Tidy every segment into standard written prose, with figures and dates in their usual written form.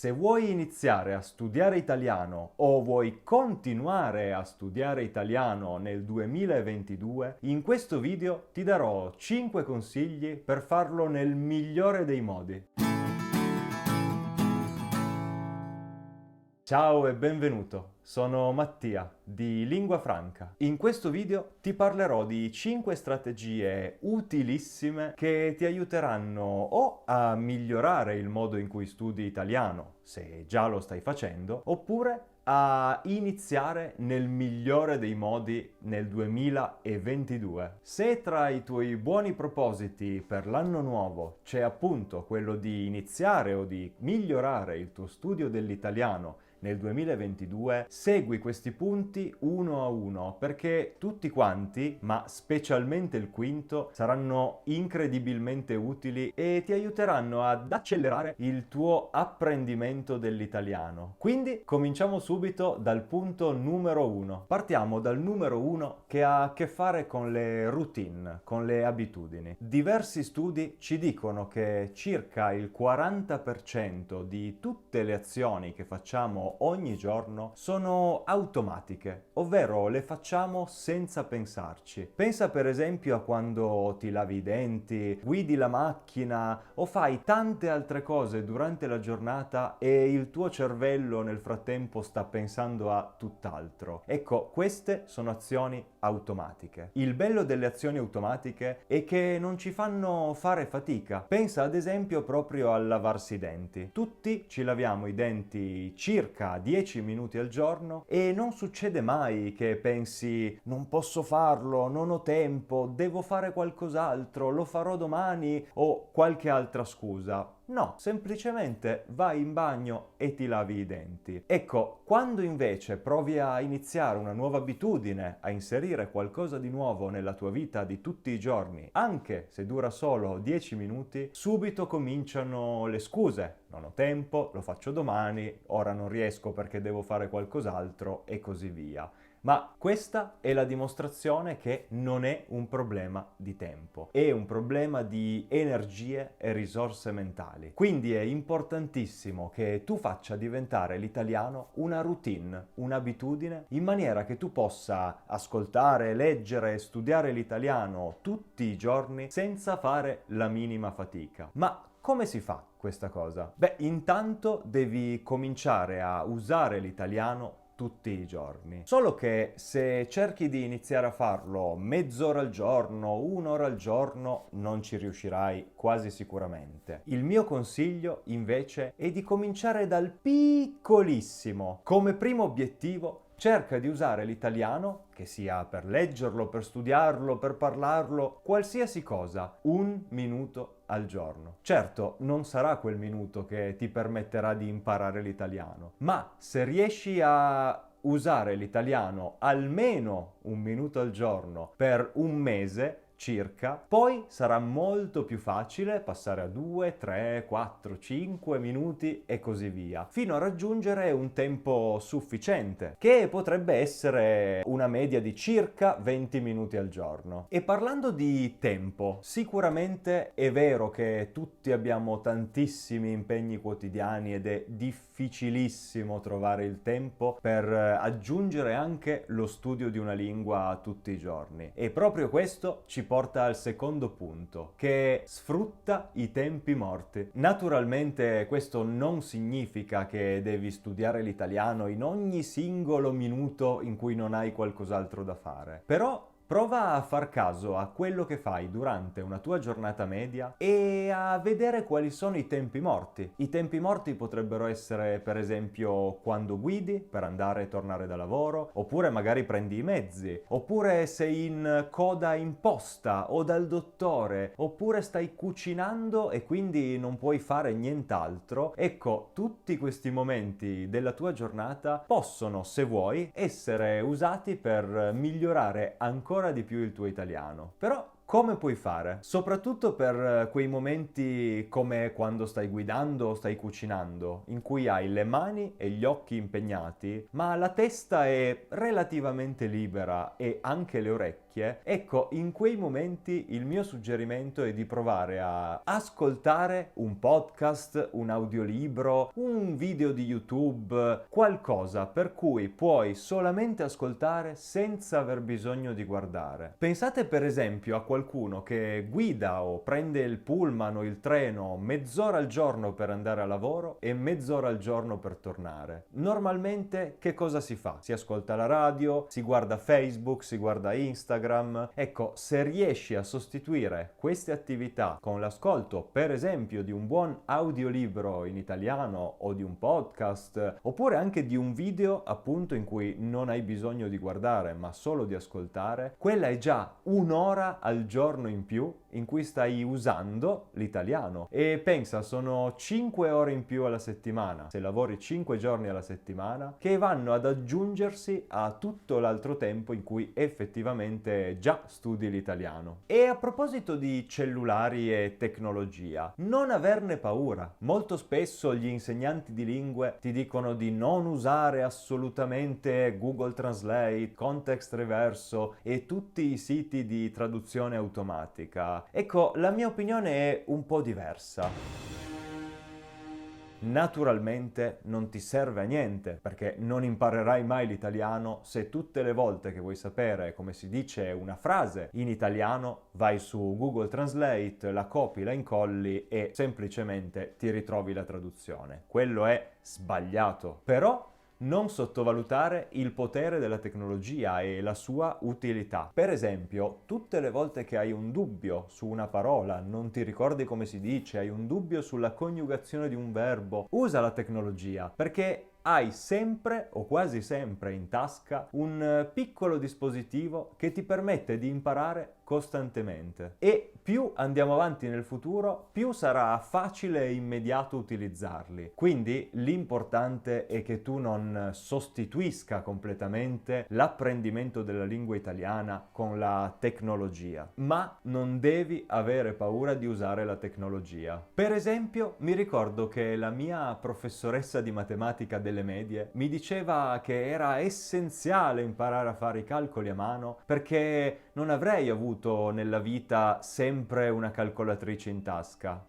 Se vuoi iniziare a studiare italiano o vuoi continuare a studiare italiano nel 2022, in questo video ti darò 5 consigli per farlo nel migliore dei modi. Ciao e benvenuto, sono Mattia di Lingua Franca. In questo video ti parlerò di 5 strategie utilissime che ti aiuteranno o a migliorare il modo in cui studi italiano, se già lo stai facendo, oppure a iniziare nel migliore dei modi nel 2022. Se tra i tuoi buoni propositi per l'anno nuovo c'è appunto quello di iniziare o di migliorare il tuo studio dell'italiano nel 2022, segui questi punti uno a uno perché tutti quanti, ma specialmente il quinto, saranno incredibilmente utili e ti aiuteranno ad accelerare il tuo apprendimento dell'italiano. Quindi cominciamo subito dal punto numero 1. Partiamo dal numero 1 che ha a che fare con le routine, con le abitudini. Diversi studi ci dicono che circa il 40% di tutte le azioni che facciamo ogni giorno sono automatiche, ovvero le facciamo senza pensarci. Pensa per esempio a quando ti lavi i denti, guidi la macchina o fai tante altre cose durante la giornata e il tuo cervello nel frattempo sta pensando a tutt'altro. Ecco, queste sono azioni automatiche. Il bello delle azioni automatiche è che non ci fanno fare fatica. Pensa ad esempio proprio al lavarsi i denti. Tutti ci laviamo i denti circa 10 minuti al giorno e non succede mai che pensi non posso farlo, non ho tempo, devo fare qualcos'altro, lo farò domani o qualche altra scusa. No, semplicemente vai in bagno e ti lavi i denti. Ecco, quando invece provi a iniziare una nuova abitudine, a inserire qualcosa di nuovo nella tua vita di tutti i giorni, anche se dura solo 10 minuti, subito cominciano le scuse. Non ho tempo, lo faccio domani, ora non riesco perché devo fare qualcos'altro e così via. Ma questa è la dimostrazione che non è un problema di tempo, è un problema di energie e risorse mentali. Quindi è importantissimo che tu faccia diventare l'italiano una routine, un'abitudine, in maniera che tu possa ascoltare, leggere e studiare l'italiano tutti i giorni senza fare la minima fatica. Ma come si fa questa cosa? Beh, intanto devi cominciare a usare l'italiano tutti i giorni. Solo che se cerchi di iniziare a farlo mezz'ora al giorno, un'ora al giorno, non ci riuscirai quasi sicuramente. Il mio consiglio invece è di cominciare dal piccolissimo. Come primo obiettivo cerca di usare l'italiano, che sia per leggerlo, per studiarlo, per parlarlo, qualsiasi cosa, 1 minuto al giorno. Certo, non sarà quel minuto che ti permetterà di imparare l'italiano, ma se riesci a usare l'italiano almeno 1 minuto al giorno per un mese, circa, poi sarà molto più facile passare a 2, 3, 4, 5 minuti e così via, fino a raggiungere un tempo sufficiente, che potrebbe essere una media di circa 20 minuti al giorno. E parlando di tempo, sicuramente è vero che tutti abbiamo tantissimi impegni quotidiani ed è difficilissimo trovare il tempo per aggiungere anche lo studio di una lingua tutti i giorni. E proprio questo ci porta al secondo punto, che sfrutta i tempi morti. Naturalmente questo non significa che devi studiare l'italiano in ogni singolo minuto in cui non hai qualcos'altro da fare. Però prova a far caso a quello che fai durante una tua giornata media e a vedere quali sono i tempi morti. I tempi morti potrebbero essere per esempio quando guidi per andare e tornare da lavoro, oppure magari prendi i mezzi, oppure sei in coda in posta o dal dottore, oppure stai cucinando e quindi non puoi fare nient'altro. Ecco, tutti questi momenti della tua giornata possono, se vuoi, essere usati per migliorare ancora di più il tuo italiano. Però come puoi fare? Soprattutto per quei momenti come quando stai guidando o stai cucinando, in cui hai le mani e gli occhi impegnati, ma la testa è relativamente libera e anche le orecchie. Ecco, in quei momenti il mio suggerimento è di provare a ascoltare un podcast, un audiolibro, un video di YouTube, qualcosa per cui puoi solamente ascoltare senza aver bisogno di guardare. Pensate per esempio a qualcuno che guida o prende il pullman o il treno mezz'ora al giorno per andare a lavoro e mezz'ora al giorno per tornare. Normalmente che cosa si fa? Si ascolta la radio, si guarda Facebook, si guarda Instagram. Ecco, se riesci a sostituire queste attività con l'ascolto, per esempio, di un buon audiolibro in italiano o di un podcast, oppure anche di un video appunto in cui non hai bisogno di guardare ma solo di ascoltare, quella è già un'ora al giorno in più in cui stai usando l'italiano. E pensa, sono 5 ore in più alla settimana, se lavori 5 giorni alla settimana, che vanno ad aggiungersi a tutto l'altro tempo in cui effettivamente già studi l'italiano. E a proposito di cellulari e tecnologia, non averne paura. Molto spesso gli insegnanti di lingue ti dicono di non usare assolutamente Google Translate, Context Reverso e tutti i siti di traduzione automatica. Ecco, la mia opinione è un po' diversa. Naturalmente non ti serve a niente, perché non imparerai mai l'italiano se tutte le volte che vuoi sapere come si dice una frase in italiano vai su Google Translate, la copi, la incolli e semplicemente ti ritrovi la traduzione. Quello è sbagliato. Però non sottovalutare il potere della tecnologia e la sua utilità. Per esempio, tutte le volte che hai un dubbio su una parola, non ti ricordi come si dice, hai un dubbio sulla coniugazione di un verbo, usa la tecnologia, perché hai sempre o quasi sempre in tasca un piccolo dispositivo che ti permette di imparare costantemente. E più andiamo avanti nel futuro, più sarà facile e immediato utilizzarli. Quindi l'importante è che tu non sostituisca completamente l'apprendimento della lingua italiana con la tecnologia, ma non devi avere paura di usare la tecnologia. Per esempio, mi ricordo che la mia professoressa di matematica delle medie mi diceva che era essenziale imparare a fare i calcoli a mano perché non avrei avuto nella vita sempre una calcolatrice in tasca.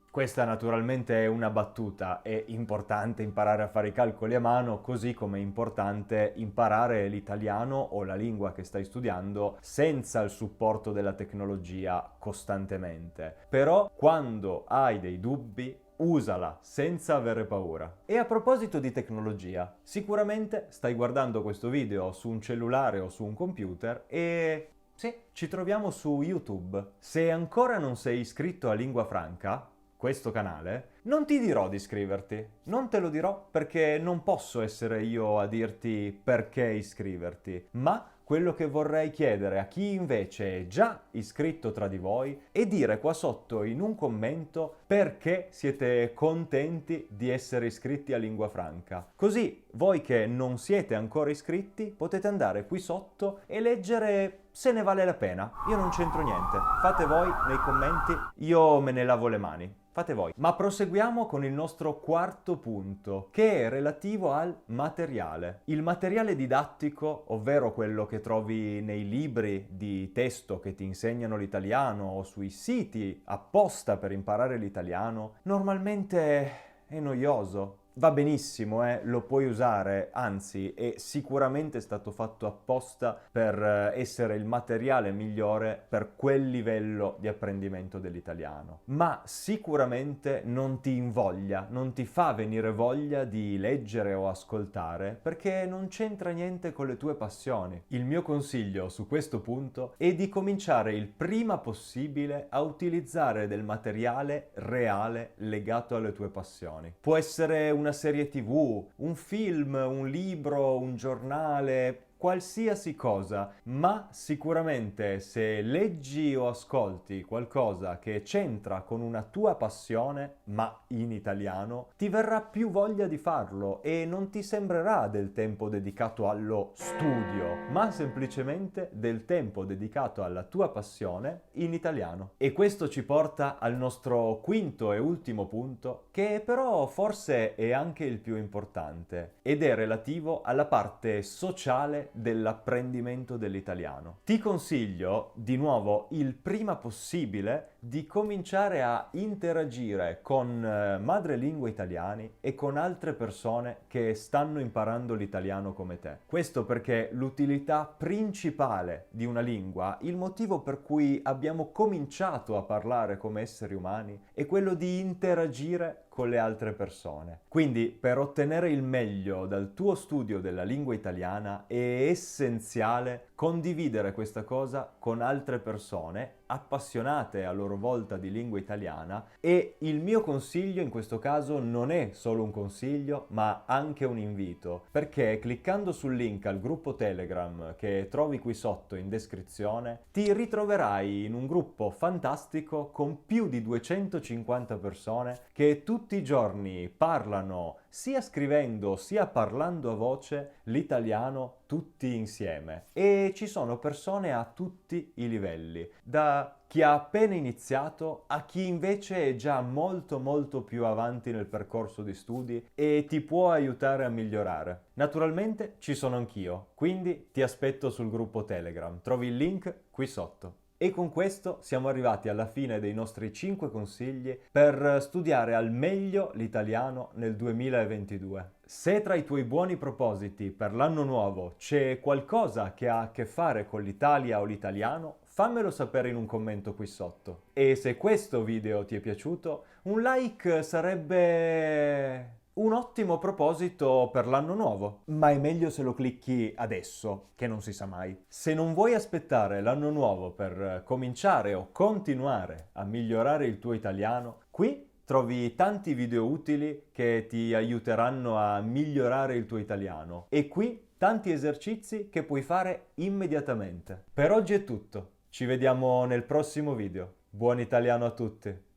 Questa naturalmente è una battuta, è importante imparare a fare i calcoli a mano, così come è importante imparare l'italiano o la lingua che stai studiando senza il supporto della tecnologia costantemente. Però quando hai dei dubbi, usala senza avere paura. E a proposito di tecnologia, sicuramente stai guardando questo video su un cellulare o su un computer e sì, ci troviamo su YouTube. Se ancora non sei iscritto a Lingua Franca, questo canale, non ti dirò di iscriverti. Non te lo dirò perché non posso essere io a dirti perché iscriverti, ma quello che vorrei chiedere a chi invece è già iscritto tra di voi è dire qua sotto in un commento perché siete contenti di essere iscritti a Lingua Franca. Così voi che non siete ancora iscritti potete andare qui sotto e leggere se ne vale la pena. Io non c'entro niente. Fate voi nei commenti, io me ne lavo le mani. Fate voi. Ma proseguiamo con il nostro quarto punto, che è relativo al materiale. Il materiale didattico, ovvero quello che trovi nei libri di testo che ti insegnano l'italiano o sui siti apposta per imparare l'italiano, normalmente è noioso. Va benissimo, lo puoi usare, anzi è sicuramente stato fatto apposta per essere il materiale migliore per quel livello di apprendimento dell'italiano. Ma sicuramente non ti invoglia, non ti fa venire voglia di leggere o ascoltare perché non c'entra niente con le tue passioni. Il mio consiglio su questo punto è di cominciare il prima possibile a utilizzare del materiale reale legato alle tue passioni. Può essere una serie TV, un film, un libro, un giornale, qualsiasi cosa, ma sicuramente se leggi o ascolti qualcosa che c'entra con una tua passione, ma in italiano, ti verrà più voglia di farlo e non ti sembrerà del tempo dedicato allo studio, ma semplicemente del tempo dedicato alla tua passione in italiano. E questo ci porta al nostro quinto e ultimo punto, che però forse è anche il più importante, ed è relativo alla parte sociale dell'apprendimento dell'italiano. Ti consiglio, di nuovo, il prima possibile, di cominciare a interagire con madrelingua italiani e con altre persone che stanno imparando l'italiano come te. Questo perché l'utilità principale di una lingua, il motivo per cui abbiamo cominciato a parlare come esseri umani, è quello di interagire con le altre persone. Quindi, per ottenere il meglio dal tuo studio della lingua italiana è essenziale condividere questa cosa con altre persone appassionate a loro volta di lingua italiana, e il mio consiglio in questo caso non è solo un consiglio ma anche un invito, perché cliccando sul link al gruppo Telegram che trovi qui sotto in descrizione ti ritroverai in un gruppo fantastico con più di 250 persone che tutti i giorni parlano, sia scrivendo sia parlando a voce, l'italiano tutti insieme. E ci sono persone a tutti i livelli, da chi ha appena iniziato a chi invece è già molto più avanti nel percorso di studi e ti può aiutare a migliorare. Naturalmente ci sono anch'io, quindi ti aspetto sul gruppo Telegram, trovi il link qui sotto. E con questo siamo arrivati alla fine dei nostri 5 consigli per studiare al meglio l'italiano nel 2022. Se tra i tuoi buoni propositi per l'anno nuovo c'è qualcosa che ha a che fare con l'Italia o l'italiano, fammelo sapere in un commento qui sotto. E se questo video ti è piaciuto, un like sarebbe un ottimo proposito per l'anno nuovo, ma è meglio se lo clicchi adesso, che non si sa mai. Se non vuoi aspettare l'anno nuovo per cominciare o continuare a migliorare il tuo italiano, qui trovi tanti video utili che ti aiuteranno a migliorare il tuo italiano, e qui tanti esercizi che puoi fare immediatamente. Per oggi è tutto, ci vediamo nel prossimo video. Buon italiano a tutti!